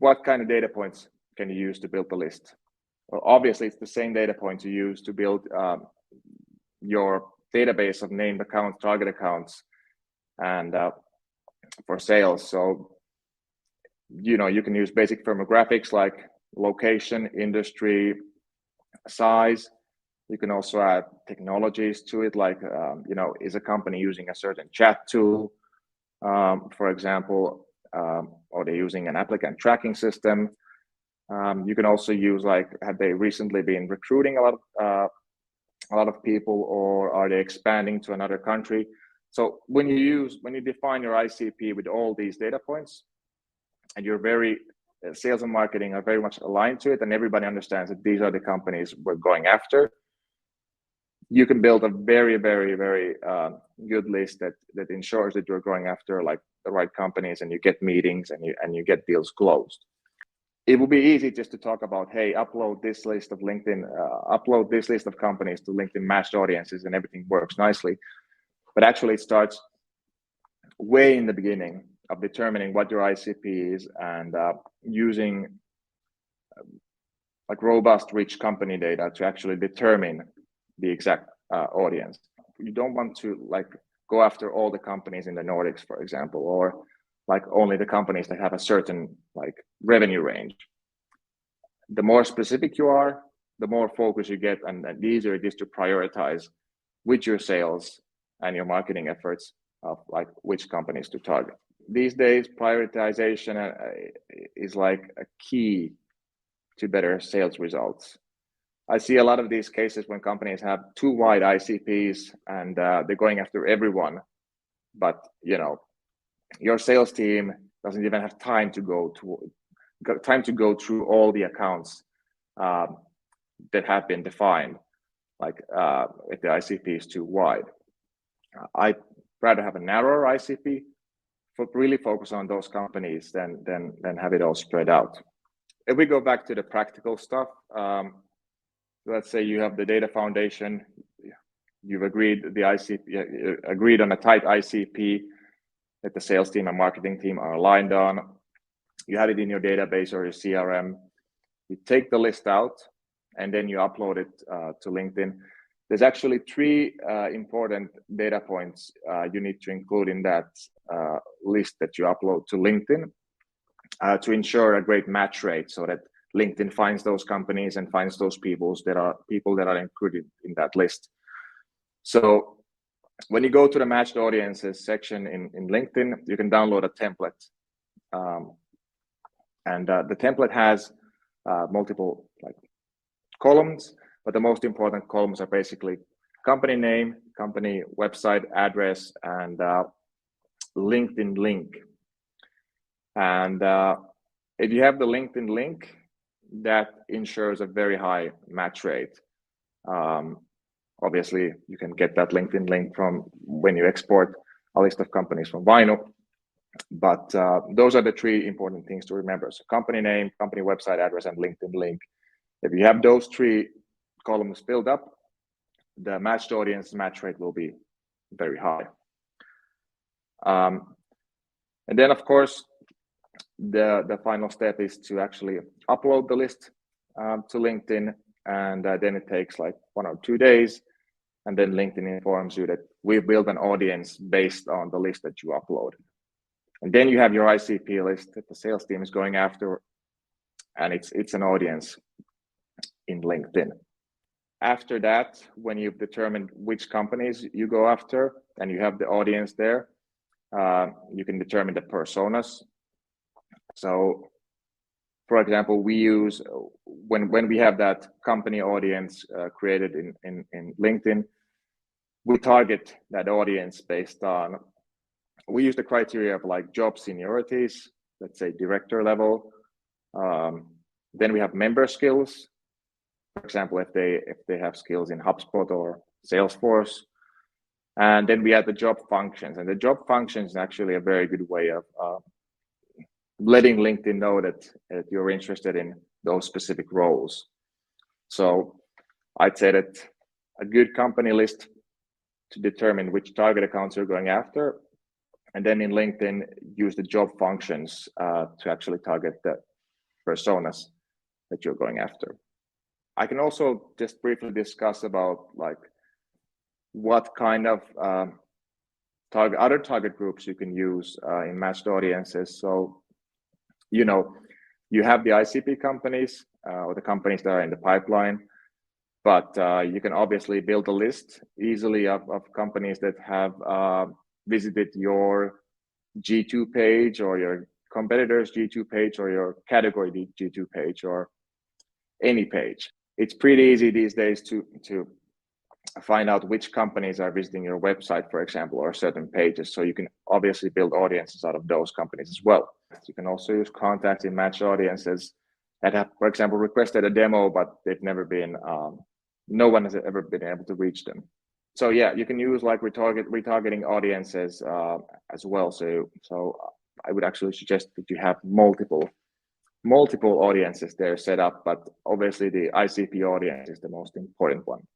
what kind of data points can you use to build the list? Well, obviously, it's the same data points you use to build your database of named accounts, target accounts, and for sales. So, you know, you can use basic firmographics like location, industry, size. You can also add technologies to it, like, you know, is a company using a certain chat tool, for example, or they're using an applicant tracking system. You can also use, like, have they recently been recruiting a lot of people, or are they expanding to another country? So when you define your ICP with all these data points, and you're very sales and marketing are very much aligned to it, and everybody understands that these are the companies we're going after, you can build a very, very, very good list that ensures that you're going after like the right companies, and you get meetings, and you get deals closed. It will be easy just to talk about, hey, upload this list of LinkedIn, upload this list of companies to LinkedIn matched audiences, and everything works nicely. But actually, it starts way in the beginning of determining what your ICP is, and using like robust, rich company data to actually determine the exact audience. You don't want to like go after all the companies in the Nordics, for example, or like only the companies that have a certain like revenue range. The more specific you are, the more focus you get, and the easier it is to prioritize with your sales and your marketing efforts of like which companies to target. These days, prioritization is like a key to better sales results. I see a lot of these cases when companies have too wide ICPs, and they're going after everyone, but you know, your sales team doesn't even have time to go through all the accounts that have been defined, like if the ICP is too wide. I'd rather have a narrower ICP, really focus on those companies than have it all spread out. If we go back to the practical stuff, let's say you have the data foundation, you've agreed on a tight ICP that the sales team and marketing team are aligned on. You have it in your database or your CRM. You take the list out, and then you upload it to LinkedIn. There's actually 3 important data points you need to include in that list that you upload to LinkedIn to ensure a great match rate, so that LinkedIn finds those companies and finds those people that are included in that list. So when you go to the matched audiences section in LinkedIn, you can download a template. And the template has multiple like columns, but the most important columns are basically company name, company website address, and LinkedIn link. And if you have the LinkedIn link, that ensures a very high match rate. Obviously, you can get that LinkedIn link from when you export a list of companies from Vinyl. But those are the 3 important things to remember. So company name, company website address, and LinkedIn link. If you have those 3 columns filled up, the matched audience match rate will be very high. And then, of course, the final step is to actually upload the list to LinkedIn, and then it takes like 1 or 2 days, and then LinkedIn informs you that we've built an audience based on the list that you uploaded. And then you have your ICP list that the sales team is going after, and it's an audience in LinkedIn. After that, when you've determined which companies you go after and you have the audience there, you can determine the personas. So, for example, we use when we have that company audience created in LinkedIn, we target that audience based on, we use the criteria of like job seniorities, let's say director level. Then we have member skills. For example, if they have skills in HubSpot or Salesforce. And then we add the job functions, and the job functions is actually a very good way of letting LinkedIn know that you're interested in those specific roles. So I'd say that a good company list to determine which target accounts you're going after, and then in LinkedIn, use the job functions to actually target personas that you're going after. I can also just briefly discuss about like what kind of other target groups you can use in matched audiences. So, you know, you have the ICP companies or the companies that are in the pipeline, but you can obviously build a list easily of companies that have visited your G2 page or your competitor's G2 page or your category G2 page or any page. It's pretty easy these days to find out which companies are visiting your website, for example, or certain pages. So you can obviously build audiences out of those companies as well. You can also use contacts in matched audiences that have, for example, requested a demo, but they've never been, no one has ever been able to reach them. So yeah, you can use like retargeting audiences as well. So I would actually suggest that you have multiple audiences there set up, but obviously the ICP audience is the most important one.